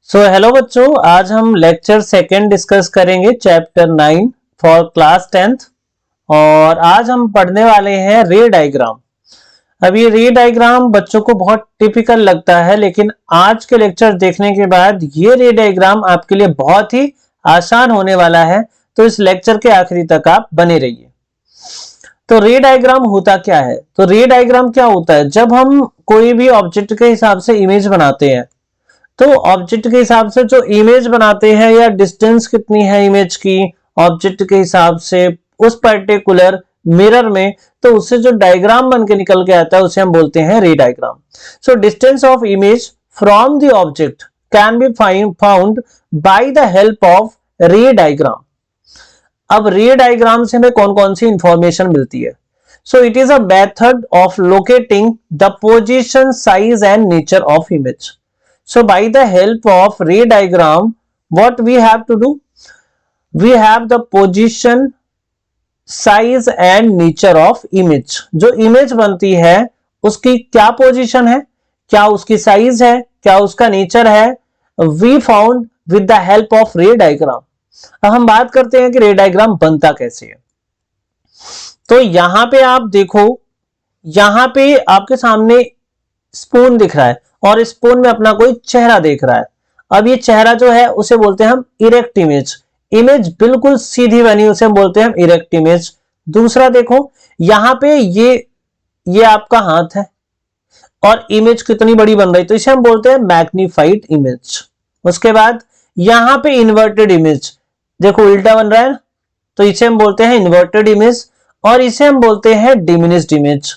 Hello बच्चों, आज हम लेक्चर सेकेंड डिस्कस करेंगे चैप्टर 9 फॉर क्लास 10th। और आज हम पढ़ने वाले हैं रे डायग्राम। अब ये रे डायग्राम बच्चों को बहुत टिपिकल लगता है, लेकिन आज के लेक्चर देखने के बाद ये रे डायग्राम आपके लिए बहुत ही आसान होने वाला है। तो इस लेक्चर के आखिरी तक आप बने रहिए। तो रे डायग्राम होता क्या है? तो रे डायग्राम क्या होता है? जब हम कोई भी ऑब्जेक्ट के हिसाब से इमेज बनाते हैं, तो ऑब्जेक्ट के हिसाब से जो इमेज बनाते हैं या डिस्टेंस कितनी है इमेज की ऑब्जेक्ट के हिसाब से उस पर्टिकुलर मिरर में, तो उससे जो डायग्राम बन के निकल के आता है उसे हम बोलते हैं रे diagram. So distance of image from the object can be found by the help of रे डायग्राम। अब रे डायग्राम से हमें कौन कौन सी इंफॉर्मेशन मिलती है? So it is a method of locating the position, size and nature of image. So by the help of ray diagram, what we have to do? We have the position, size and nature of image. जो image बनती है उसकी क्या position है, क्या उसकी size है, क्या उसका नेचर है, we found with the help of ray diagram। अब हम बात करते हैं कि रे डायग्राम बनता कैसे है। तो यहां पे आप देखो, यहां पे आपके सामने स्पून दिख रहा है और स्पून में अपना कोई चेहरा देख रहा है। अब ये चेहरा जो है उसे बोलते हैं हम इरेक्ट इमेज। इमेज बिल्कुल सीधी बनी उसे हम बोलते हैं हम इरेक्ट इमेज। दूसरा देखो, यहां पे ये आपका हाथ है और इमेज कितनी बड़ी बन रही, तो इसे हम बोलते हैं मैग्निफाइड इमेज। उसके बाद यहां पे इन्वर्टेड इमेज, देखो उल्टा बन रहा है, तो इसे हम बोलते हैं इन्वर्टेड इमेज। और इसे हम बोलते हैं डिमिनिश्ड इमेज।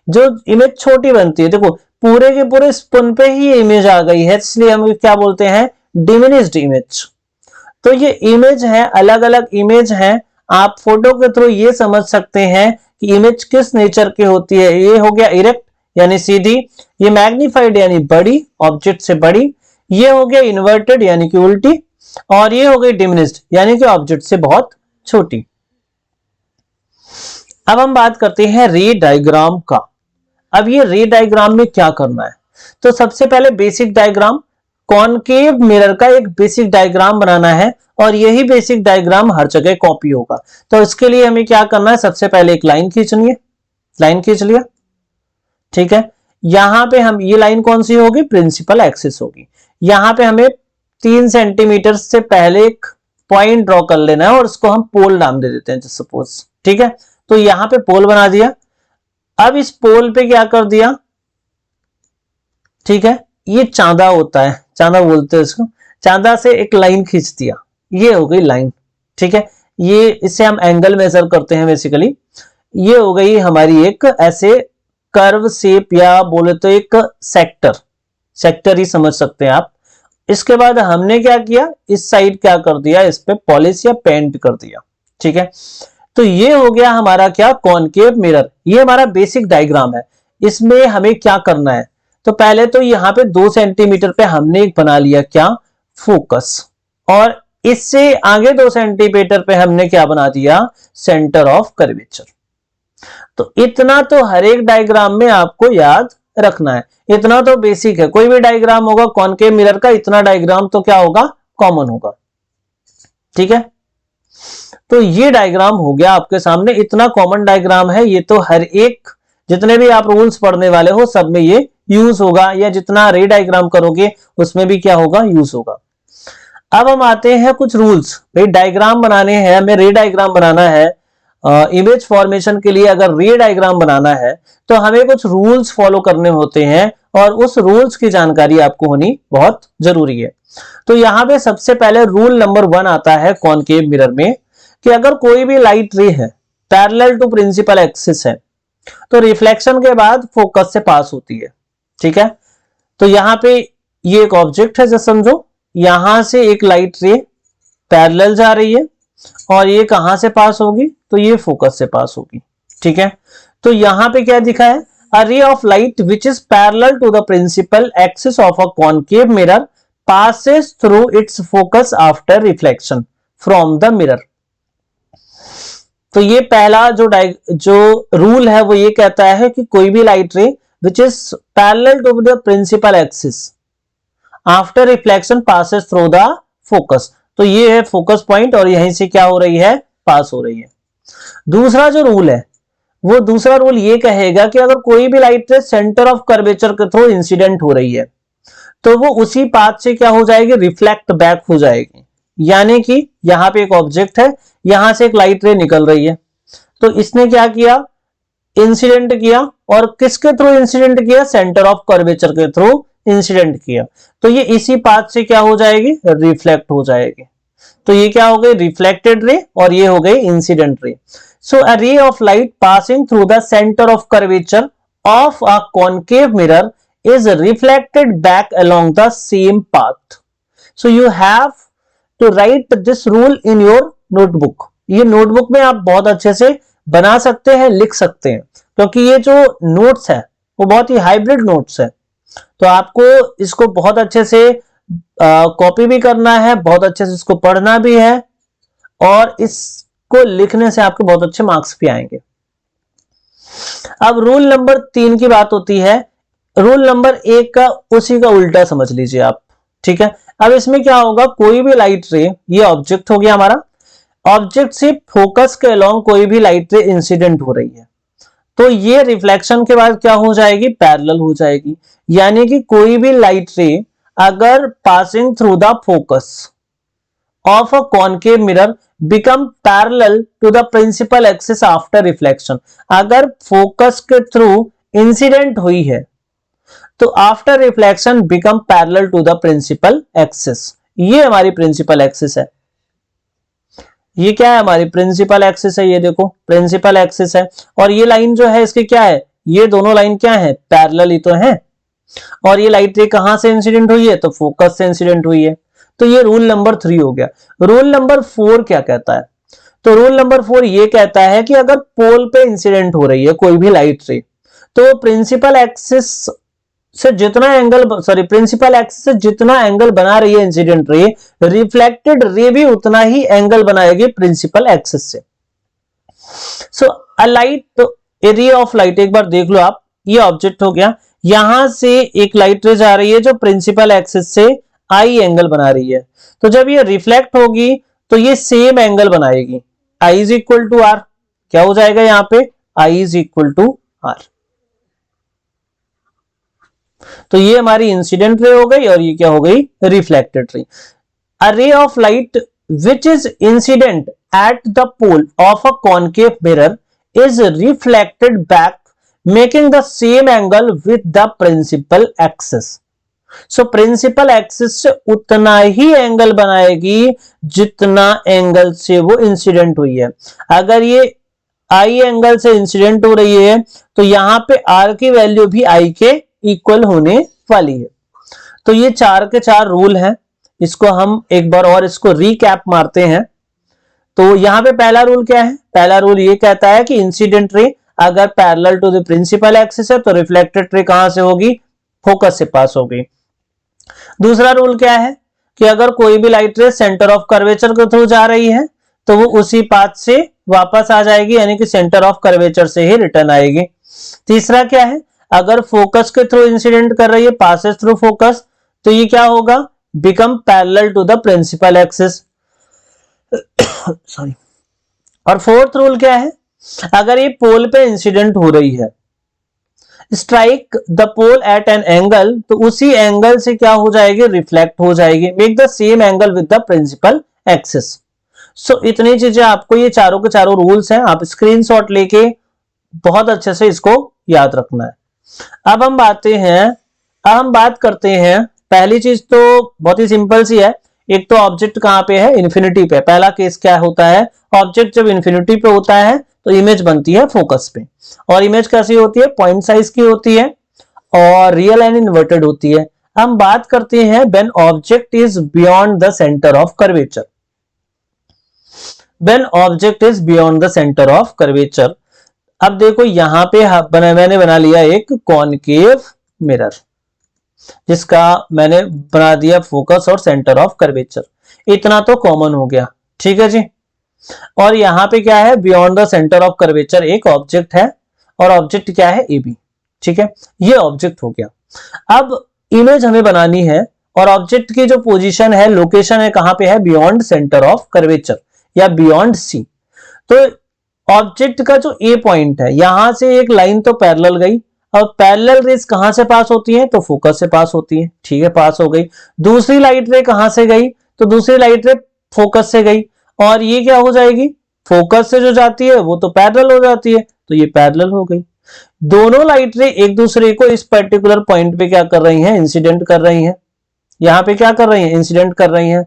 जो इमेज छोटी बनती है, देखो पूरे के पूरे स्पून पे ही इमेज आ गई है, इसलिए हम क्या बोलते हैं डिमिनिश्ड इमेज। तो ये इमेज है, अलग अलग इमेज है। आप फोटो के थ्रू ये समझ सकते हैं कि इमेज किस नेचर की होती है। ये हो गया इरेक्ट यानी सीधी, ये मैग्निफाइड यानी बड़ी, ऑब्जेक्ट से बड़ी, ये हो गया इन्वर्टेड यानी कि उल्टी, और ये हो गई डिमिनिश्ड यानी कि ऑब्जेक्ट से बहुत छोटी। अब हम बात करते हैं रे डायग्राम का। अब ये रे डायग्राम में क्या करना है? तो सबसे पहले बेसिक डायग्राम, कॉनकेव मिरर का एक बेसिक डायग्राम बनाना है और यही बेसिक डायग्राम हर जगह कॉपी होगा। तो इसके लिए हमें क्या करना है? सबसे पहले एक लाइन खींचनी है। लाइन खींच लिया, ठीक है। यहां पे हम, ये लाइन कौन सी होगी? प्रिंसिपल एक्सिस होगी। यहां पे हमें 3 सेंटीमीटर से पहले एक पॉइंट ड्रॉ कर लेना है और उसको हम पोल नाम दे देते हैं सपोज, ठीक है। तो यहां पे पोल बना दिया। अब इस पोल पे क्या कर दिया, ठीक है, ये चांदा होता है, चांदा बोलते हैं इसको, चांदा से एक लाइन खींच दिया, ये हो गई लाइन, ठीक है। ये इससे हम एंगल मेजर करते हैं बेसिकली। ये हो गई हमारी एक ऐसे कर्व शेप, या बोले तो एक सेक्टर ही समझ सकते हैं आप। इसके बाद हमने क्या किया, इस साइड क्या कर दिया, इस पे पॉलिश या पेंट कर दिया, ठीक है। तो ये हो गया हमारा क्या, कॉनकेव मिरर। ये हमारा बेसिक डायग्राम है। इसमें हमें क्या करना है? तो पहले तो यहाँ पे 2 सेंटीमीटर पे हमने एक बना लिया क्या, फोकस, और इससे आगे 2 सेंटीमीटर पे हमने क्या बना दिया, सेंटर ऑफ कर्वेचर। तो इतना तो हर एक डायग्राम में आपको याद रखना है, इतना तो बेसिक है। कोई भी डायग्राम होगा कॉनकेव मिरर का, इतना डायग्राम तो क्या होगा, कॉमन होगा, ठीक है। तो ये डायग्राम हो गया आपके सामने, इतना कॉमन डायग्राम है। ये तो हर एक, जितने भी आप रूल्स पढ़ने वाले हो सब में ये यूज होगा, या जितना रे डायग्राम करोगे उसमें भी क्या होगा, यूज होगा। अब हम आते हैं कुछ रूल्स। भाई डायग्राम बनाने हैं, हमें रे डायग्राम बनाना है, इमेज फॉर्मेशन के लिए अगर रे डायग्राम बनाना है तो हमें कुछ रूल्स फॉलो करने होते हैं, और उस रूल्स की जानकारी आपको होनी बहुत जरूरी है। तो यहां पे सबसे पहले रूल नंबर 1 आता है कॉनकेव मिरर में, कि अगर कोई भी लाइट रे है पैरेलल टू प्रिंसिपल एक्सिस है, तो रिफ्लेक्शन के बाद फोकस से पास होती है, ठीक है। तो यहां पे ये एक ऑब्जेक्ट है, जैसे समझो यहां से एक लाइट रे पैरेलल जा रही है, और ये कहां से पास होगी, तो ये फोकस से पास होगी, ठीक है। तो यहां पे क्या दिखा है, a ray of light which is parallel to the principal axis of a concave mirror passes through its focus after reflection from the mirror। तो ये पहला जो रूल है वो ये कहता है कि कोई भी light ray which is parallel to the principal axis, after reflection passes through the focus. तो ये है फोकस पॉइंट और यहीं से क्या हो रही है, पास हो रही है। दूसरा जो रूल है वो दूसरा रूल ये कहेगा कि अगर कोई भी लाइट रे सेंटर ऑफ कर्वेचर के थ्रू इंसिडेंट हो रही है तो वो उसी पाथ से क्या हो जाएगी, रिफ्लेक्ट बैक हो जाएगी। यानी कि यहां पे एक ऑब्जेक्ट है, यहां से एक लाइट रे निकल रही है, तो इसने क्या किया, इंसिडेंट किया, और किसके थ्रू इंसिडेंट किया, सेंटर ऑफ कर्वेचर के थ्रू इंसिडेंट किया, तो ये इसी पाथ से क्या हो जाएगी, रिफ्लेक्ट हो जाएगी। तो ये क्या हो गई, रिफ्लेक्टेड रे, और ये हो गई incident ray. So a ray of light passing through the centre of curvature of a concave mirror is reflected back along the same path. So you have to write this rule in your notebook. ये notebook में आप बहुत अच्छे से बना सकते हैं, लिख सकते हैं, क्योंकि ये जो नोट्स है वो बहुत ही हाइब्रिड नोट्स है। तो आपको इसको बहुत अच्छे से कॉपी भी करना है, बहुत अच्छे से इसको पढ़ना भी है, और इसको लिखने से आपके बहुत अच्छे मार्क्स भी आएंगे। अब रूल नंबर 3 की बात होती है। रूल नंबर 1 का उसी का उल्टा समझ लीजिए आप, ठीक है। अब इसमें क्या होगा, कोई भी लाइट रे, ये ऑब्जेक्ट हो गया हमारा, ऑब्जेक्ट से फोकस के अलोंग कोई भी लाइट रे इंसिडेंट हो रही है, तो ये रिफ्लेक्शन के बाद क्या हो जाएगी, पैरेलल हो जाएगी। यानी कि कोई भी लाइट रे अगर passing through the focus of a concave mirror become parallel to the principal axis after reflection, अगर फोकस के थ्रू इंसिडेंट हुई है तो after reflection become parallel to the principal axis. ये हमारी प्रिंसिपल एक्सिस है, ये क्या है, हमारी प्रिंसिपल एक्सिस है। ये देखो प्रिंसिपल एक्सिस है, और ये लाइन जो है इसके क्या है, ये दोनों लाइन क्या है, पैरेलल ही तो है। और ये लाइट रे कहां से इंसिडेंट हुई है, तो फोकस से इंसिडेंट हुई है। तो ये रूल नंबर 3 हो गया। रूल नंबर 4 क्या कहता है, तो रूल नंबर 4 ये कहता है कि अगर पोल पे इंसिडेंट हो रही है कोई भी लाइट रे, तो प्रिंसिपल एक्सिस से जितना एंगल, प्रिंसिपल एक्सिस से जितना एंगल बना रही है इंसिडेंट रे, रिफ्लेक्टेड रे भी उतना ही एंगल बनाएगी प्रिंसिपल एक्सिस से। सो अ लाइट, ए रे ऑफ लाइट, एक बार देख लो आप, ये ऑब्जेक्ट हो गया, यहां से एक लाइट रे जा रही है जो प्रिंसिपल एक्सिस से आई एंगल बना रही है, तो जब ये रिफ्लेक्ट होगी तो ये सेम एंगल बनाएगी, I is equal to are. क्या हो जाएगा यहां पे, I is equal to are. तो ये हमारी इंसिडेंट रे हो गई, और ये क्या हो गई, reflected ray. A ray of light which is incident at the pole of a concave mirror is reflected back making the same angle with the principal axis. So principal axis से उतना ही angle बनाएगी जितना angle से वो incident हुई है। अगर ये आई एंगल से इंसिडेंट हो रही है तो यहां पे आर की वैल्यू भी आई के इक्वल होने वाली है। तो ये 4 के 4 रूल हैं, इसको हम एक बार और इसको रिकैप मारते हैं। तो यहां पे पहला रूल क्या है, पहला रूल ये कहता है कि इंसिडेंट रे अगर parallel to the principal axis है तो रिफ्लेक्टेड रे कहां से होगी, फोकस से पास होगी। दूसरा रूल क्या है कि अगर कोई भी लाइट रे सेंटर ऑफ कर्वेचर के थ्रू जा रही है तो वो उसी पाथ से वापस आ जाएगी, यानी कि सेंटर ऑफ कर्वेचर से ही रिटर्न आएगी। तीसरा क्या है, अगर फोकस के थ्रू इंसिडेंट कर रही है, पासेस थ्रू फोकस, तो ये क्या होगा, become parallel to the principal axis. Sorry. और फोर्थ रूल क्या है, अगर ये पोल पे इंसिडेंट हो रही है, strike the pole at an angle, तो उसी एंगल से क्या हो जाएगी, रिफ्लेक्ट हो जाएगी, make the same angle with the principal axis. So इतनी चीजें आपको, ये चारों के चारों रूल्स हैं, आप स्क्रीनशॉट लेके बहुत अच्छे से इसको याद रखना है। अब हम बात करते हैं, पहली चीज तो बहुत ही सिंपल सी है। एक तो ऑब्जेक्ट कहां पे है, इन्फिनिटी पे। पहला केस क्या होता है, ऑब्जेक्ट जब इन्फिनिटी पे होता है तो इमेज बनती है फोकस पे, और इमेज कैसी होती है, पॉइंट साइज की होती है, और रियल एंड इन्वर्टेड होती है। हम बात करते हैं when object is beyond the centre of curvature. When object is beyond the centre of curvature, अब देखो यहां पे मैंने बना लिया एक कॉनकेव मिरर, जिसका मैंने बना दिया फोकस और सेंटर ऑफ कर्वेचर। इतना तो कॉमन हो गया, ठीक है जी। और यहां पे क्या है, beyond the centre of curvature एक ऑब्जेक्ट है, और ऑब्जेक्ट क्या है, ए बी, ठीक है। ये ऑब्जेक्ट हो गया। अब इमेज हमें बनानी है, और ऑब्जेक्ट की जो पोजीशन है, लोकेशन है, कहां पे है, बियॉन्ड सेंटर ऑफ कर्वेचर या बियॉन्ड सी। तो ऑब्जेक्ट का जो ए पॉइंट है, यहां से एक लाइन तो पैरेलल गई, और पैरेलल रेज कहां से पास होती है, तो फोकस से पास होती है, ठीक है, पास हो गई। दूसरी लाइट रे कहां से गई, तो दूसरी लाइट रे फोकस से गई, और ये क्या हो जाएगी, फोकस से जो जाती है वो तो पैरेलल हो जाती है, तो ये पैरेलल हो गई। दोनों लाइट रे एक दूसरे को इस पर्टिकुलर पॉइंट पे क्या कर रही हैं, इंसिडेंट कर रही हैं। यहां पे क्या कर रही हैं, इंसिडेंट कर रही हैं,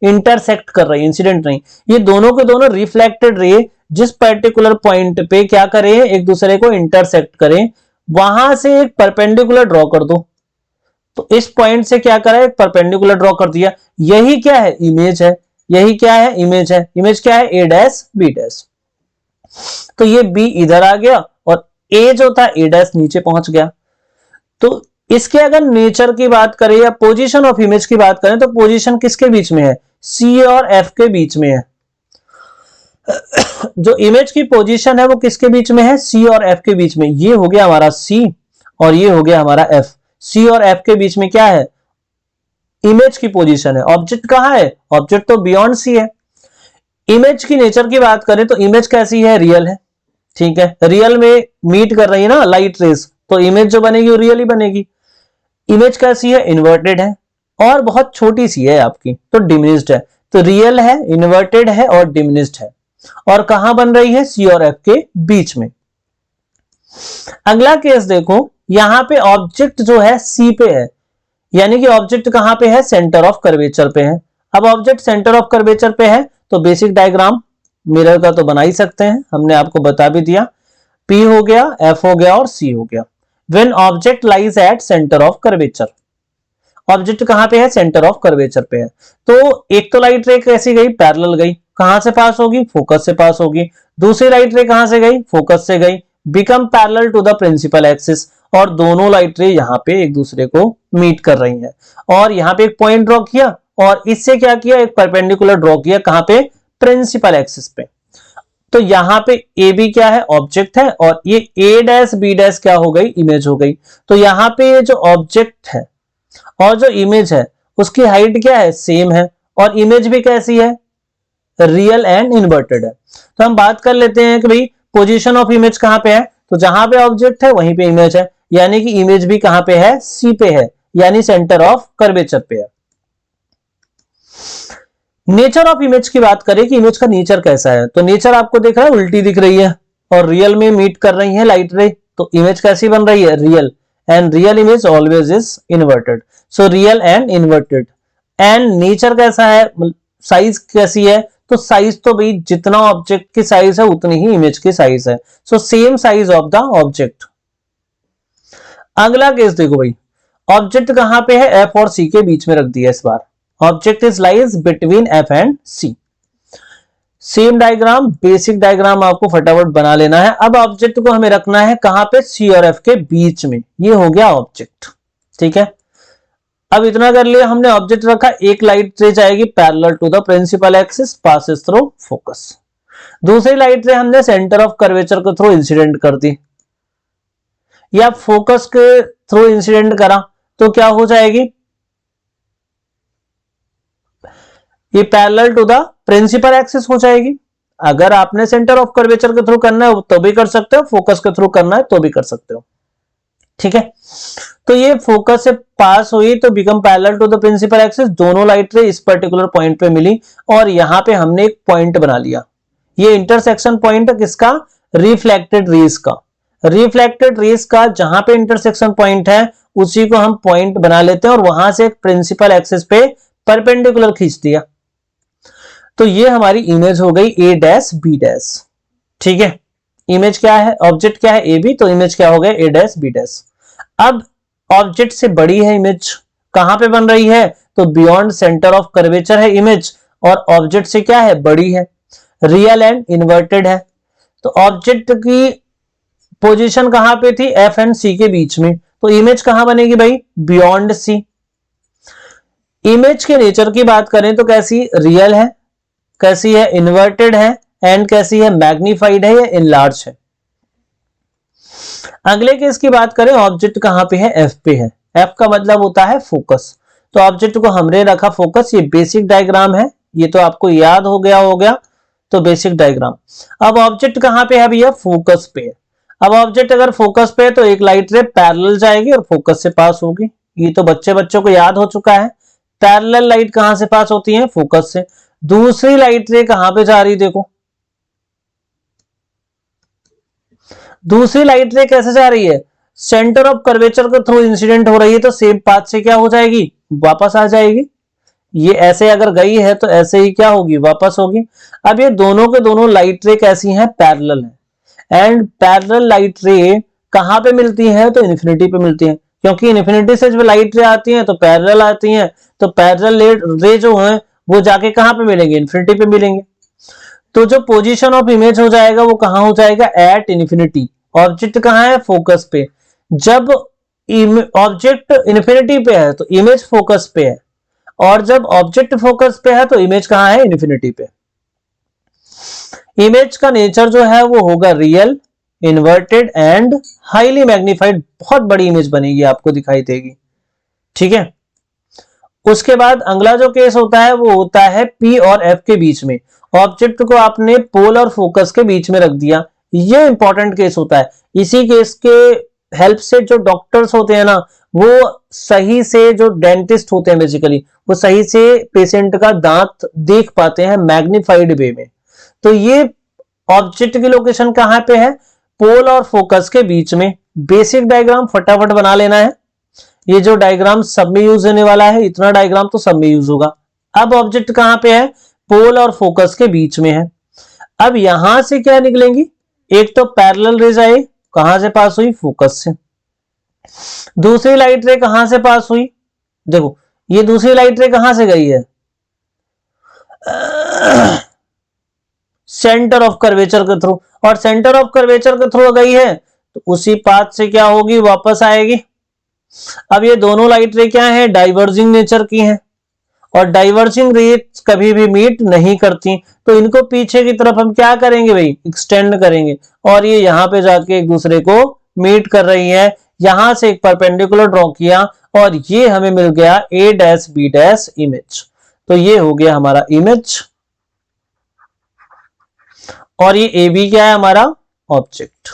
इंटरसेक्ट कर रही है, इंसिडेंट नहीं। ये दोनों के दोनों रिफ्लेक्टेड रे जिस पर्टिकुलर पॉइंट पे क्या करें, एक दूसरे को इंटरसेक्ट करें, वहां से एक परपेंडिकुलर ड्रॉ कर दो। तो इस पॉइंट से क्या करा, एक परपेंडिकुलर ड्रॉ कर दिया। यही क्या है, इमेज है। यही क्या है, इमेज है। इमेज क्या है, ए डैश बी डैश। तो ये बी इधर आ गया और ए जो था ए डैश नीचे पहुंच गया। तो इसके अगर नेचर की बात करें या पोजीशन ऑफ इमेज की बात करें, तो पोजीशन किसके बीच में है, सी और एफ के बीच में है। जो इमेज की पोजीशन है वो किसके बीच में है, सी और एफ के बीच में। ये हो गया हमारा सी और ये हो गया हमारा एफ। सी और एफ के बीच में क्या है, इमेज की पोजीशन है। ऑब्जेक्ट कहां है, ऑब्जेक्ट तो बियॉन्ड सी है। इमेज की नेचर की बात करें तो इमेज कैसी है, रियल है, ठीक है। रियल में मीट कर रही है ना लाइट रेस, तो इमेज जो बनेगी वो रियल ही बनेगी। इमेज कैसी है, इन्वर्टेड है और बहुत छोटी सी है आपकी, तो डिमिनिश्ड है। तो रियल है, इन्वर्टेड है और डिमिनिश्ड है, और कहां बन रही है, सी और एफ के बीच में। अगला केस देखो, यहां पे ऑब्जेक्ट जो है सी पे है, यानी कि ऑब्जेक्ट कहां पे है, सेंटर ऑफ कर्वेचर पे है। अब ऑब्जेक्ट सेंटर ऑफ कर्वेचर पे है तो बेसिक डायग्राम मिरर का तो बना ही सकते हैं, हमने आपको बता भी दिया। P हो गया, F हो गया और C हो गया। When object lies at center of curvature, object कहां पे है, सेंटर ऑफ कर्वेचर पे है। तो एक तो लाइट रे कैसी गई, पैरेलल गई, कहां से पास होगी, फोकस से पास होगी। दूसरी लाइट रे कहां से गई, फोकस से गई, become parallel to the principal axis, और दोनों लाइट रे यहां पे एक दूसरे को मीट कर रही हैं। और यहां पे एक पॉइंट ड्रॉ किया और इससे क्या किया, एक परपेंडिकुलर ड्रॉ किया, कहां पे, प्रिंसिपल एक्सिस पे। तो यहां पे ए बी क्या है, ऑब्जेक्ट है, और ये ए डैश बी डैश क्या हो गई, इमेज हो गई। तो यहां पे ये जो ऑब्जेक्ट है और जो इमेज है उसकी हाइट क्या है, सेम है, और इमेज भी कैसी है, रियल एंड इन्वर्टेड है। तो हम बात कर लेते हैं कि भाई पोजीशन ऑफ इमेज कहां पे है, तो जहां पे ऑब्जेक्ट है वहीं पे इमेज है, यानी कि इमेज भी कहां पे है, सी पे है, यानी सेंटर ऑफ कर्वेचर पे है। नेचर ऑफ इमेज की बात करें कि इमेज का नेचर कैसा है, तो नेचर आपको दिख रहा है, उल्टी दिख रही है और रियल में मीट कर रही है लाइट रे, तो इमेज कैसी बन रही है, real, and real image always is inverted. So real and inverted. And nature कैसा है, साइज कैसी है, तो साइज तो भाई जितना ऑब्जेक्ट की साइज है उतनी ही इमेज की साइज है। So same size of the object. अगला केस देखो भाई, ऑब्जेक्ट कहां पे है, एफ और सी के बीच में रख दिया इस बार। Object is lies between f and c. Same diagram, basic diagram आपको फटाफट बना लेना है। अब ऑब्जेक्ट को हमें रखना है कहां पे, सी और एफ के बीच में। ये हो गया ऑब्जेक्ट, ठीक है। अब इतना कर लिया हमने, ऑब्जेक्ट रखा, एक लाइट रे जाएगी parallel to the principal axis, passes through focus. दूसरी लाइट रे हमने सेंटर ऑफ कर्वेचर के थ्रू इंसिडेंट कर दी, या फोकस के थ्रू इंसिडेंट करा, तो क्या हो जाएगी, ये parallel to the principal axis हो जाएगी। अगर आपने सेंटर ऑफ कर्वेचर के थ्रू करना है तो भी कर सकते हो, फोकस के थ्रू करना है तो भी कर सकते हो, ठीक है। तो ये फोकस से पास हुई तो become parallel to the principal axis, दोनों लाइट रे इस पर्टिकुलर पॉइंट पे मिली, और यहां पे हमने एक पॉइंट बना लिया। ये इंटरसेक्शन पॉइंट है किसका, रिफ्लेक्टेड रेज का। रिफ्लेक्टेड रेज का जहां पे इंटरसेक्शन पॉइंट है उसी को हम पॉइंट बना लेते हैं, और वहां से एक प्रिंसिपल एक्सिस पे परपेंडिकुलर खींच दिया। तो ये हमारी इमेज हो गई ए डैश बी डैश, ठीक है। इमेज क्या है, ऑब्जेक्ट क्या है, ए बी, तो इमेज क्या हो गया, ए डैश बी डैश। अब ऑब्जेक्ट से बड़ी है इमेज, कहां पे बन रही है, तो बियॉन्ड सेंटर ऑफ कर्वेचर है इमेज, और ऑब्जेक्ट से क्या है, बड़ी है, रियल एंड इन्वर्टेड है। तो ऑब्जेक्ट की पोजीशन कहां पे थी, एफ एंड सी के बीच में, तो इमेज कहां बनेगी भाई, बियॉन्ड सी। इमेज के नेचर की बात करें तो कैसी, रियल है, कैसी है, इन्वर्टेड है, एंड कैसी है, मैग्नीफाइड है या इनलार्ज है। अगले केस की बात करें, ऑब्जेक्ट कहां पे है, एफ पे है। एफ का मतलब होता है फोकस। तो ऑब्जेक्ट को हमने रखा फोकस। ये बेसिक डायग्राम है, ये तो आपको याद हो गया। तो बेसिक डायग्राम। अब ऑब्जेक्ट कहां पे है भैया? फोकस पे। अब ऑब्जेक्ट अगर फोकस पे है तो एक लाइट रे पैरेलल जाएगी और फोकस से पास होगी। ये तो बच्चों को याद हो चुका है। पैरेलल लाइट कहां से पास होती है? फोकस से। दूसरी लाइट रे कहां पे जा रही? देखो दूसरी लाइट रे कैसे जा रही है? सेंटर ऑफ कर्वेचर के थ्रू इंसिडेंट हो रही है, तो सेम पाथ से क्या हो जाएगी? वापस आ जाएगी। ये ऐसे अगर गई है तो ऐसे ही क्या होगी? वापस होगी। अब ये दोनों के दोनों लाइट रे कैसी हैं? पैरेलल है। एंड पैरेलल लाइट रे कहां पे मिलती है? तो इन्फिनिटी पे मिलती है, क्योंकि इन्फिनिटी से जब लाइट रे आती हैं तो पैरेलल आती हैं, तो पैरेलल रे जो है वो जाके कहां पे मिलेंगे? इन्फिनिटी पे मिलेंगे। तो जो पोजीशन ऑफ इमेज हो जाएगा वो कहां हो जाएगा? At infinity. ऑब्जेक्ट कहां है? फोकस पे। जब ऑब्जेक्ट इन्फिनिटी पे है तो इमेज फोकस पे है, और जब ऑब्जेक्ट फोकस पे है तो इमेज कहां है? इन्फिनिटी पे। इमेज का नेचर जो है वो होगा real, inverted and highly magnified. बहुत बड़ी इमेज बनेगी, आपको दिखाई देगी। ठीक है। उसके बाद अगला जो केस होता है वो होता है P और F के बीच में। ऑब्जेक्ट को आपने पोल और फोकस के बीच में रख दिया। ये इंपॉर्टेंट केस होता है। इसी केस के हेल्प से जो डॉक्टर्स होते हैं ना, वो सही से, जो डेंटिस्ट होते हैं बेसिकली, वो सही से पेशेंट का दांत देख पाते हैं मैग्नीफाइड वे में। तो ये ऑब्जेक्ट की लोकेशन कहां पे है? पोल और फोकस के बीच में। बेसिक डायग्राम फटाफट बना लेना है। ये जो डायग्राम सब में यूज होने वाला है, इतना डायग्राम तो सब में यूज होगा। अब ऑब्जेक्ट कहां पे है? पोल और फोकस के बीच में है। अब यहां से क्या निकलेंगी? एक तो पैरेलल रेज आई, कहां से पास हुई? फोकस से। दूसरी लाइट रे कहां से पास हुई? देखो ये दूसरी लाइट रे कहां से गई है? सेंटर ऑफ कर्वेचर के थ्रू। और सेंटर ऑफ कर्वेचर के थ्रू गई है तो उसी पाथ से क्या होगी? वापस आएगी। अब ये दोनों लाइट रे क्या है? डाइवर्जिंग नेचर की हैं, और डाइवर्जिंग रेज कभी भी मीट नहीं करती, तो इनको पीछे की तरफ हम क्या करेंगे भाई? एक्सटेंड करेंगे, और ये यहां पे जाके एक दूसरे को मीट कर रही है। यहां से एक परपेंडिकुलर ड्रॉ किया और ये हमें मिल गया A dash B dash image. तो ये हो गया हमारा इमेज, और ये AB क्या है? हमारा ऑब्जेक्ट।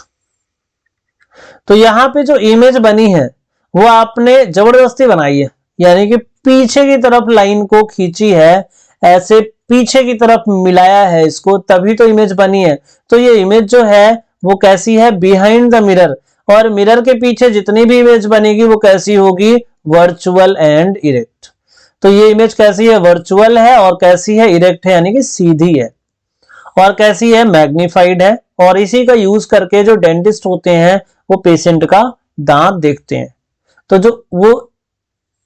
तो यहां पे जो इमेज बनी है वो आपने जबरदस्ती बनाई है, यानी कि पीछे की तरफ लाइन को खींची है, ऐसे पीछे की तरफ मिलाया है इसको, तभी तो इमेज बनी है। तो ये इमेज जो है वो कैसी है? Behind the mirror. और मिरर के पीछे जितनी भी इमेज बनेगी वो कैसी होगी? Virtual and erect. तो ये इमेज कैसी है? वर्चुअल है, और कैसी है? इरेक्ट है, यानी कि सीधी है। और कैसी है? मैग्नीफाइड है। और इसी का यूज करके जो डेंटिस्ट होते हैं वो पेशेंट का दांत देखते हैं। तो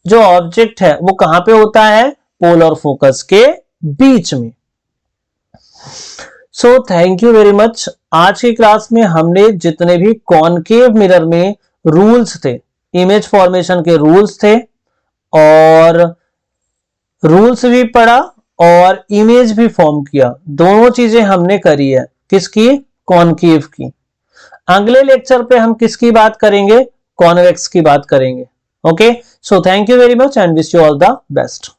जो ऑब्जेक्ट है वो कहां पे होता है? पोल और फोकस के बीच में। So thank you very much. आज की क्लास में हमने जितने भी कॉनकेव मिरर में रूल्स थे, इमेज फॉर्मेशन के रूल्स थे, और रूल्स भी पढ़ा और इमेज भी फॉर्म किया। दोनों चीजें हमने करी है। किसकी? कॉनकेव की। अगले लेक्चर पे हम किसकी बात करेंगे? कॉन्वेक्स की बात करेंगे। Okay, so thank you very much and wish you all the best.